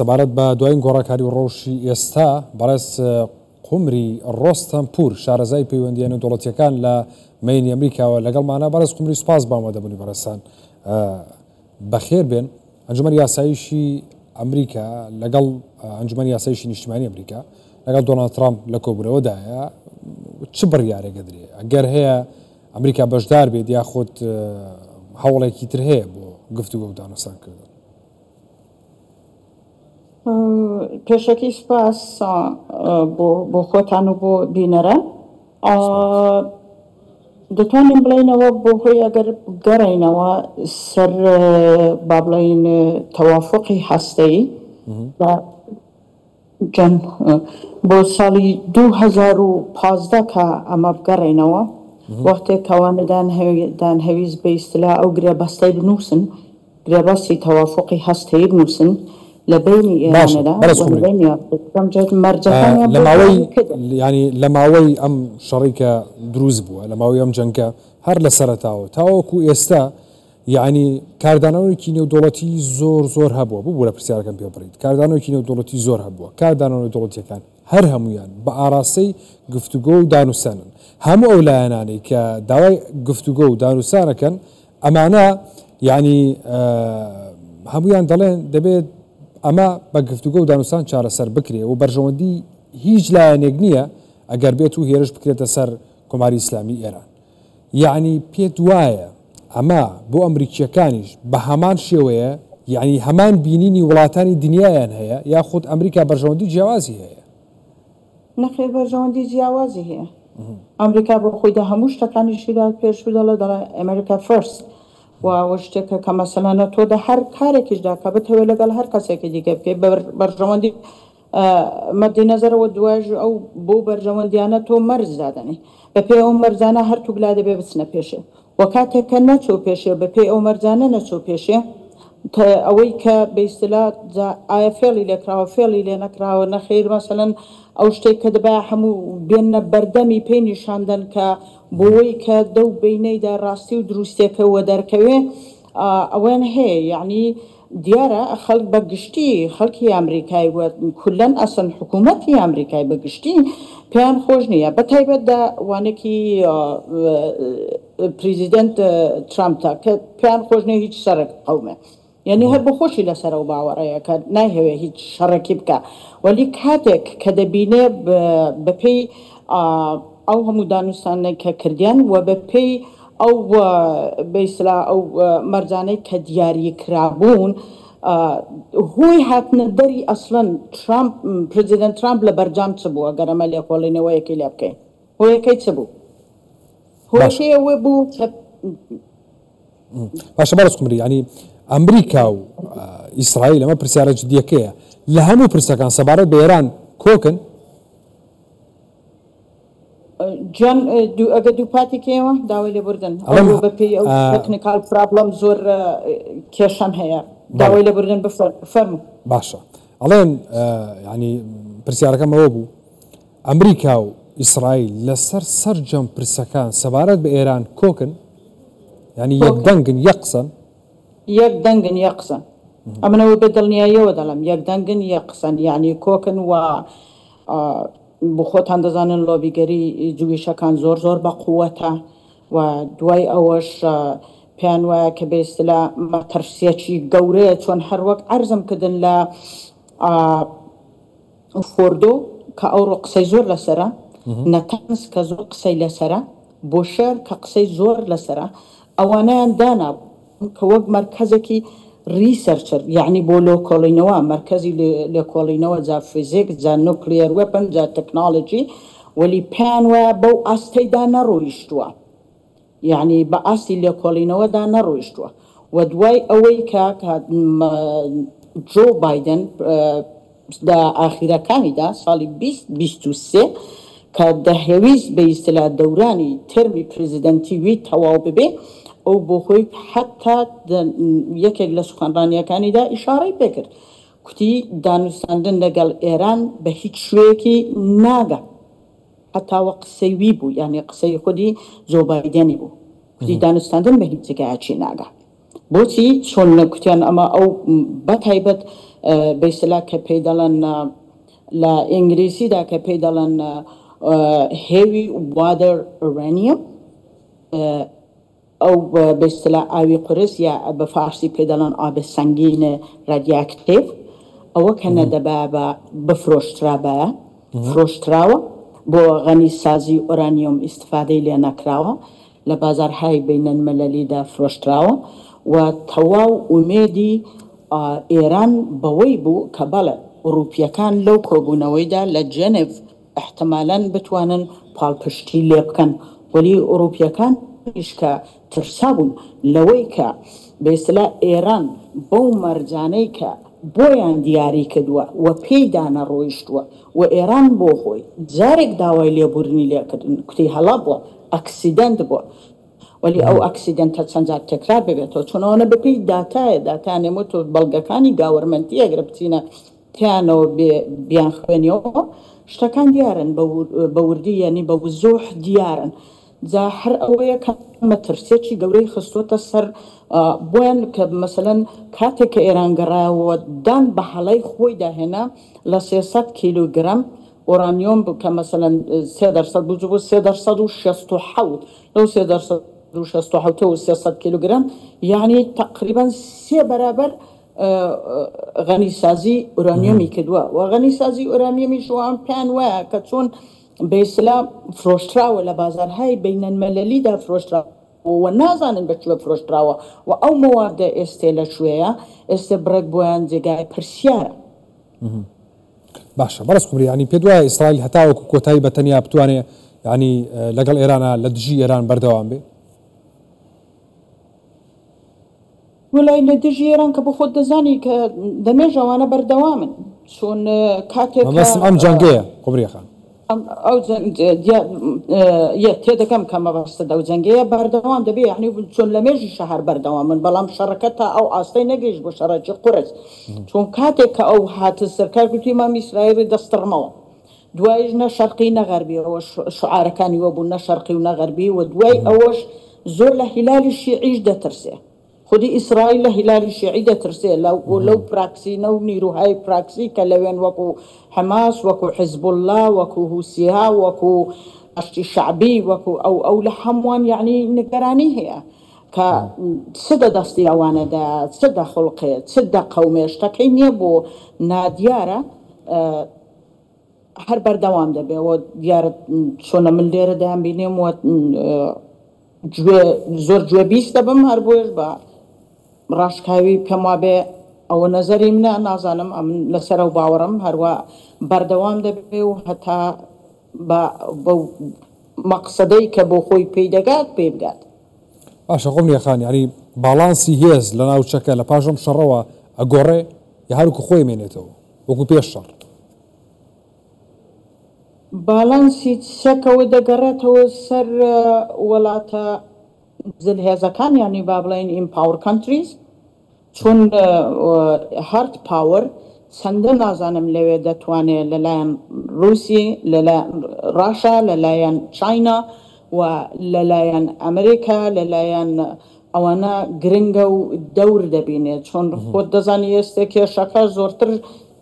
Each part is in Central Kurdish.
سەبارەت بە دوایین گۆڕاکاری ڕۆژی ئێستا بەڕێز قومری ڕۆستەمپور شارەزای پەیوەندیە نێودەوڵەتیەکان لە مەینی ئەمریکاوە لەگەڵمانە. بەڕێز قومری سوپاس بامە دەبوونی بەڕێستان بەخێر بێن. ئەنجومەن یاساییشی ئەمریکا لەگەڵ ئەنجومەن یاساییشی نیشتیمانی ئەمریکا لەگەڵ دۆناڵد ترامپ لە کۆبوونەوەدایە چ بڕیارێکە درێ ئەگەر هەیە ئەمریکا بەشدار بێت یاخود هەوڵێکی تر هەیە بۆ گفتوگۆ و دانووسانکردن؟ پێشەکی سپاس بۆ خۆتان و بۆ بینەرە. دەتوانین بڵێنەوە بۆ هۆی ئەگەر گەڕینەوە سەر با بڵێن تەوافقی هەستەیی بۆ ساڵی 2015 کە ئەمە بگەڕێنەوە وەختێک کەوانە دانهەویست بە ئیستیلا ئەو گرێبەستەی بنووسن، گرێبەستی تەوافقی هەستەیی بنووسن لە بینی ئێرانەدا لە ماوەی ئەم شەڕێکە دروست بووە، لە ماوەی ئەم جەنگە هەر لە سەرەتاوە تاوەکو ئێستا یعنی کاردانەوەیکی نێودەوڵەتی زۆر هەبووە. بوو لە پرسیارەکەم پێ بڕیت کاردانەوەیکی نێودەوڵەتی زۆر هەبووە. کاردانەوە دەوڵەتیەکان هەر هەمویان بە ئاراستەی گفتوگۆ و دانووسانن. هەموو ئەو لایەنانەی کە داوای گفتوگۆ و دانووسانەکەن ئەمانە یعنی هەمویان دەڵێن دەبێت ئەمە بە گفتوگۆ و دانووسان چارەسەر بکرێ و بەرژەوەندی هیچ لایەنێک نییە ئەگەر بێت و هێرش بکرێتە سەر کۆماری ئیسلامی ئێران. یعنی پێت وایە ئەمە بۆ ئەمریکیەکانیش بە هەمان شێوەیە، یعنی هەمان بینینی وڵاتانی دنیایان هەیە یاخود ئەمریکا بەرژەوەندی جیاوازی هەیە؟ نەخێر بەرژەوەندی جیاوازی هەیە. ئەمریکا بۆ خۆیدا هەموو شتەکانیشیدا پێشوو دەڵێ ئەمریکا فەرست و شتێکە کە مەسەلانە تۆ دە هەر کارێکیشدا کە بتەوێت لەگەڵ هەر کەسێکی دیکە بکەیت بەرژەوەندی مەدی نەزەرەوە دوای ئەو بۆ بەرژەوەندیانە تۆ مەرج دادەنی بە پێی ئەو مەرجانە هەرتوو لا دەبێ بچنە پێشێ و کاتێک کە نەچوو پێشێ بە پێی ئەو مەرجانە نەچوو پێشێ ئەوەی کە بە ئیستیلا ئایا فێڵی لێکراوە فێڵی لێ نەکراوە نەخێر مەسەلەن ئەو شتێک کە دەبا هەموو بێنە بەردەمی پێی نیشاندن کە بۆی کە دەو بینەیدا ڕاستی و دروستێکەوە دەرکەوێ ئەوەن هەیە. یعنی دیارە خەڵک بەگشتی خەڵکی ئەمریکای کولەن ئەسن حکوومەتی ئەمریکای بەگشتی پێیان خۆش نییە بە تایبەتدا وانێکی پریزیدنت ترامپتا کە پێیان خۆش نیە هیچ شەڕێک قەومێ، یعنی هەر بخۆشی لەسەر ئەو باوەڕەیە کە نایهەوێ هیچ شەڕێکی بکە، وەلی کاتێک کە دەبینێ بەپێی ئەو هەموو دانووسانەی کە کردیان و بەپێی ئەو بەیسلا ئەو مەرجانەی کە دیاری کرابوون هۆی هاتنە دەری ئەسڵەن پرزیدنت ترامپ لە بەرجام چ بووە گەرەمە لێکۆڵینەوەیەکی لێ بکەین هۆیەکەی چ بوو؟ هۆیەکەی ئەوێ بوو باشە بەڕێز قومری، ینی ئەمریکا و ئیسرائیل ئەمە پرسیارە جدیەکەیە لە هەموو پرسەکان سەبارەت بە ئێران کۆکن؟ جان ئەگە دووپاتێکەوە داوای لێبوردن بەپێی ئەو تەکنیکال پرابلەم زۆر کێشەم هەیە داوای لێبوردن بفەرموو. باشە ئەڵێن ینی پرسیارەکەم ئەوە بوو ئەمریکا و ئیسرائیل لەسەر سەرجەم پرسەکان سەبارەت بە ئێران کۆکن؟ ینی یەک دەنگن یەک قسەن؟ یەک دەنگن یەک قسەن. ئەمنەوە بە دڵنیاییەوە دەڵم یەک دەنگن یەک قسەن، یعنی کۆکن و بۆ خۆتان دەزانن لۆبیگەری جویشەکان زۆر بە قووەتە و دوای ئەوەش پێیان وایە کە بە ئیستیلا مەترسیەکی گەورەیە چۆن هەروەک عەرزم کردن لە فۆردۆ کە ئەوڕۆ قسەی زۆر لەسەرە، نەتانس کە زۆر قسەی لەسەرە، بۆ شێر کە قسەی زۆر لەسەرە، ئەوانەیان دانا کە وەک مەرکەزێکی ریسەرچر یعنی بۆ لێکۆڵینەوە مەرکەزی لێکۆڵینەوە جا فیزیک جا نوکلیر وێپن جا تەکنۆلۆجی، وەلی پێیان وایە بەو ئاستەیدا نەڕۆیشتووە، یعنی بە ئاستی لێکۆڵینەوەدا نەڕۆیشتووە و دوای ئەوەی کە جۆ بایدن دا ئاخیرەکانیدا ساڵی 2023 کە دەهێویست بە ئیستیلا دەورانی ترمی پرزیدنتیوی تەواو ببێ ئەو بۆ خۆی حتا یەکێک لە سوخانڕانیەکانیدا ئیشارەی پێکرد کوتی دانووساندن لەگەڵ ئێران بە هیچ شوەیەکی ناگە، هەتاوە قسەی وی بوو یعنی قسەی خودی زۆ بایدەنی بوو کوتی دانووساندن بە هیچ جگایەکی ناگە. بۆچی چۆن کوتیان ئەمە ئەو بەتایبەت بەیسلا کە پێی دەڵێن لە ئینگلیسیدا کە پێی دەڵێن هێوی وادر ئورانیوم ئەو بەیسلا ئاوی قورس یا بە فارسی پێی دەڵێن ئابە سەنگین رادیاکتیڤ ئەوە کە نەدەبا بە بفرۆشترا بە فرۆشتراوە بۆ غەنی سازی ئورانیوم ئیستفادەی لێ نەکراوە لە بازارهای بینەلمەلەلیدا فرۆشتراوە و تەواو ئومێدی ئێران بەوەی بوو کە بەڵێ ئوروپیەکان لەو کۆبوونەوەیدا لە جێنێڤ احتمالاً بتوانن پاڵپشتی لێ بکەن وەلی ئوروپیەکان کە ترسا بوون لەوەی کە بەیسلا ئێران بەو مەرجانەی کە بۆیان دیاری کردووە و پێی دانەڕۆیشتووە و ئێران بۆ خۆی جارێک داوای لێبوورنی لێکردن کوتی هەڵا بووە ئەکسیدەنت بووە ولی ئەو ئەکسیدەنتە چەند جار تەکرار ببێتەوە چونەوە بپی داتانێمە تۆ بەڵگەکانی گاوەرمەنتی ئەگەر بچینە تیانەوە بیان خوێنیەوە شتەکان دیارن بە وردی یعنی بە وزوح دیارن جا هەر ئەوەیە کە مەترسێکی گەورەی خستوتە سەر بۆیان کە مەسەلەن کاتێک کە ئێران گەڕایەوە دان بە هەڵەی خۆی داهێنا لە 300 کیلوگرام ئۆرانیۆم کە مەسەلەن 3% بوو 367 لەو 367 و 300 کیلوگرام یعنی تقریبا 3 بەرابەر غەنیسازی ئورانیۆمی کردووە و غەنیسازی ئورانیۆمی شوان پێیان وایە کە چۆن بەیسلا فرۆشتراوە لە بازارهای بینەلمەلەلیدا فرۆشتراوە و نازانن بەکوێ فرۆشتراوە و ئەو مەواردە ئێستێ لەکوێیە ئێستا بڕێک بۆیان جێگای پرسیارە. باشە بەڕست کوبری ینی پێ دوایە ئیسرائیل هەتاوەکو کۆتایی بەتەنیا بتوانێت ینی لەگەڵ ئێرانە لە دژی ئێران بەردەوام بێ وڵای لە دژی ئێران کە بۆ خۆت دەزانی کە دەمێژ ئەوانە بەردەوامن چۆن کاتێک ئەم جەنگەیە قوبریەخان ئەو تێدەکەم کە مەبەستە ئەو جەنگەیە بەردەوام دەبێ یعنی چۆن لە مێژی شەهر بەردەوام من بەڵام شەڕەکە تا ئەو ئاستەی نەگەیشت بۆ شەڕەکی قورس چۆن کاتێک کە ئەو هاتە سەرکار گوتی مام ئیسرائیل دەستڕمەوە دوایش نە شەرقی نەغەربیەوە شعارەکانی وە بوو نە شەرقی و نەغەربی و دوای ئەوەش زۆر لە هیلالی شیعیش دەترسێ خودی ئیسرائیل لە هیلالی شیعی دەترسێ لەو پراکسینە و نیروهای پراکسی کە لەوێن وەکو حماس وەکو حزب الله وەکو هوسیها وەکو ئەشتی شعبی وەکو ئەو لە هەمووان یعنی نیگەرانی هەیە کە چدە دەستی ئەوانەدا چدە خولقێت چدە قەومێشتەکەی نییە بۆ نادیارە هەر بەردەوام دەبێەوە دیارە چۆنە من لێرە دەیان بینێم زۆر گوێ بیست دەبم هەر بۆش بە ڕاشکاوی پێم وابێ ئەوە نەزەری منە نازانم ئەم لەسەر و باوەڕم هەروە بەردەوام دەبێ و هەتا بەو مەقسەدەی کە بۆ خۆی پێی دەگات پێ بگات. باشە قوبریەخان ینی باڵانسی هێز لە ناوچەکە لە پاشەم شەڕەوە ئەگۆڕێ یا هەروکو خۆی مێنێتەوە وەکو پێش شەڕ باڵانسی چەکەوە دەگەڕێتەوە سەر وڵاتە زلهێزەکان ینی با بڵێن ئیمپاور کانتریز چون هارد پاور چەندە نازانم لەوێ دەتوانێت لەلایەن رووسی لەلایەن ڕاشا لەلایەن چاینا و لەلایەن ئەمریکا لەلایەن ئەوانە گرنگە و دەور دەبینێت چۆن خۆت دەزانی ئێستا کێشەکە زۆرتر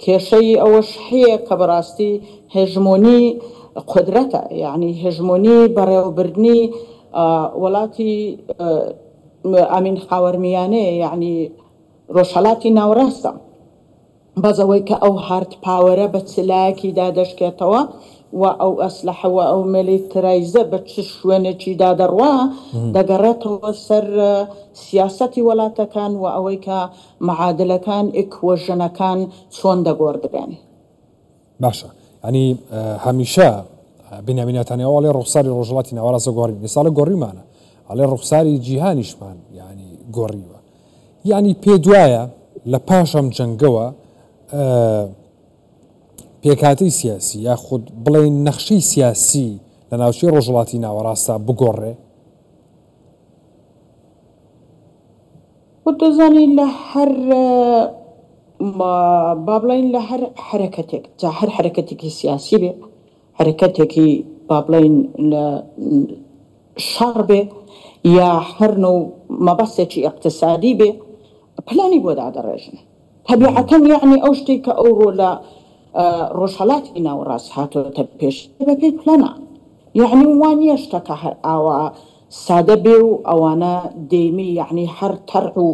کێشەی ئەوەش هەیە کە بەڕاستی هێژمۆنی قدرەتە یعنی هێژمۆنی بەڕێوەبردنی وڵاتی ئامین خاوەرمیانەیە یعنی ڕۆژهەڵاتی ناوڕاستە بەزەوەی کە ئەو هارد پاوەرە بە چلایەکی دادەشکێتەوە و ئەو ئەسلحەوە ئەو ملیترایزە بە چ شوێنێکی دادەڕوا دەگەڕێتەوە سەر سیاسەتی وڵاتەکان و ئەوەی کە مەعادلەکان ئیکوۆژنەکان چۆن دەگۆڕدرێن. باشە ینی هەمیشە بنیامین نێتانیاهو ئەڵێ ڕوخساری ڕۆژهەڵاتی ناوەڕاستە گۆڕی ئێستا گۆڕیمانە ئەڵێ ڕوخساری جیهانیشمان یعنی گۆڕیوە یعنی پێ دوایە لە پاشەم جەنگەوە پێکاتی سیاسی یاخود بڵێن نەخشەی سیاسی لە ناوچەی ڕۆژهەڵاتی ناوەڕاستە بگۆڕێ دەزانی لە هەر با بڵێن لە هەر حرەکەتێک جا هەر حرەکەتێکی سیاسی بێ حرەکەتێکی با بڵێن لە شەڕ بێ یا هەرنە و مەبەستێکی اقتصادی بێ پلانی بۆ دادەڕێژن طبیعەتەن یعنی ئەو شتێک کە ئەوڕۆ لە ڕۆژهەڵاتی ناوەڕاست هاتووەتە پێش بەپێی پلانە یعنی وانە شتەکە هەر ئاوا سادە بێ و ئەوانە دەیمی یعنی هەر تەرح و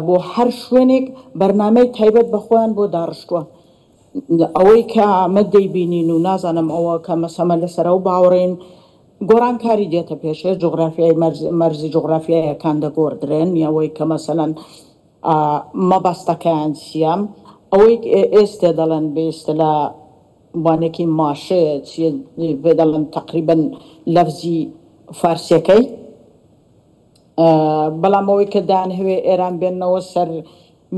بۆ هەر شوێنێک بەرنامەی تایبەت بەخۆیان بۆ داڕشتووە ئەوەی کە ئەمە دەیبینین و نازانم ئەوە کە مەسەمە لەسەر ئەو باوەڕێن گۆڕانکاری دێتە پێشێ جغرافیای مەرزی جغرافیایەکان دەگۆڕدرێن یاەوەی کە مەسەلەن مەبەستەکەیان سیام ئەوەی ئێستا دەڵێن بێستە لە وانێکی ماشەیە بێ دەڵێن تقریبەن لەفزی فارسیەکەی بەڵام ئەوەی کە دانهوێ ئێران بێنەوە سەر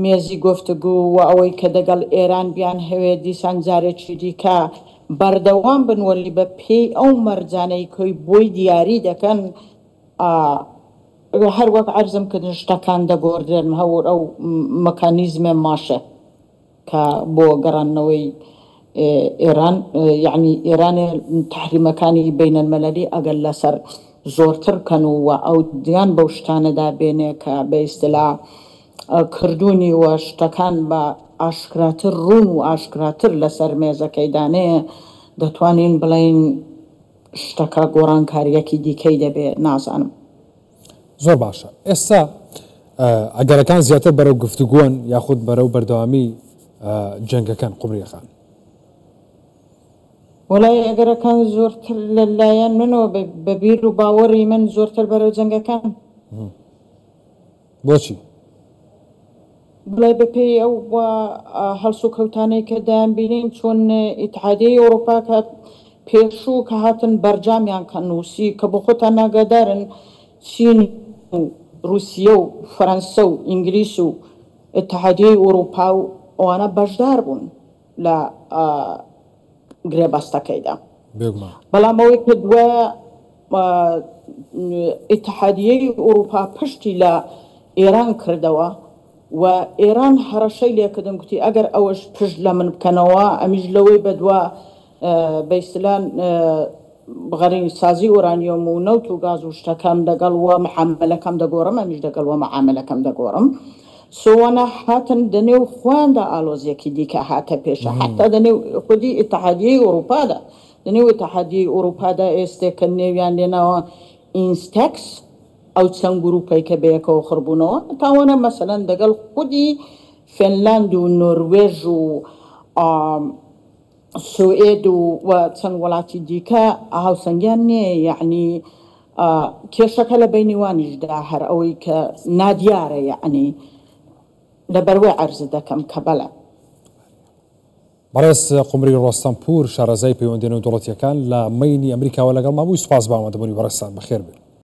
مێزی گفتگو و ئەوەی کە دەگەڵ ئێران بیان هەوێ دیسان جارێکی دیکە بەردەوام بنوەلی بە پێی ئەو مەرجانەی کۆی بۆی دیاری دەکەن هەر وەک عەرزم کردن شتەکان دەگۆڕدرێن هەور ئەو مەکانیزمە ماشە کە بۆ گەڕانەوەی ئێران یعنی ئێرانێ تحریمەکانی بینەلمەلەلی ئەگەر لەسەر زۆرتر کەن و ئەو دیان بەو شتانەدا بێنێ کە بە ئیستیلا کردوونی وە شتەکان بە ئاشکراتر ڕوون و ئاشکراتر لەسەر مێزەکەی دانەیە دەتوانین بڵین شتەکە گۆڕانکاریەکی دیکەی دەبێ نازانم زۆر باشە ئێستا ئەگەرەکان زیاتر بەرەو گفتوگۆن یاخود بەرەو بەردەوامی جەنگەکان قوبریەخان وڵای ئەگەرەکان زۆرتر لەلایەن منەوە بە بیر و باوەڕی من زۆرتر بەرەو جەنگەکان بۆچی بڵێ بەپێی ئەو هەڵس و کەوتانەی کە دایان بینین چۆن ئیتحادیەی ئەوروپا کە پێشوو کە هاتن بەرجامیان کە نووسی کە بۆ خۆتان ناگادارن چین و رووسیە و فەرەنسە و ئینگلیس و ئیتحادیەی ئەوروپا و ئەوانە بەشدار بوون لە گرێبەستەکەیدا بەڵام ئەوەی کە دووە ئیتحادیەی ئەوروپا پشتی لە ئێران کردەوە و ئێران هەڕەشەی لێکردن گوتی ئەگەر ئەوەش پشت لە من بکەنەوە ئەمیش لەوەی بەدووە بەیسلان بغەرەی سازی ئۆرانیۆم و نەوت و گاز و شتەکەم دەگەڵ وە محاملەکەم دەگۆڕم ئەمیش دەگەڵ وە محاملەکەم دەگۆڕم سۆوانە هاتن دەنێو خواندا ئالۆزیەکی دیکە هاتە پێشە حتا دەنێو خودی ئیتحادیەی ئەوروپادا دەنێو ئیتحادیەی ئەوروپادا ئێستێ کە نێویان لێنەوە ئینستەکس ئەو چەند گروپی کە بەیەکەوە خڕبوونەوە تاوانە مەسەلەن دەگەڵ خودی فینلاند و نۆروێژ و سوئێد و چەند وڵاتی دیکە هاوسەنگیان نییە یعنی کێشەکە لە بینیوانیشدا هەر ئەوەی کە نادیارە یعنی لە بەروێ عەرز دەکەم کە بەڵێ بەڕێز قومری ڕۆستەمپور شارەزای پەیوەندیە نێو دەوڵەتیەکان لە مەینی ئەمریکاوە لەگەڵ مابووی سوپاس باوەندەبوونی بەڕێستان بەخێر بێت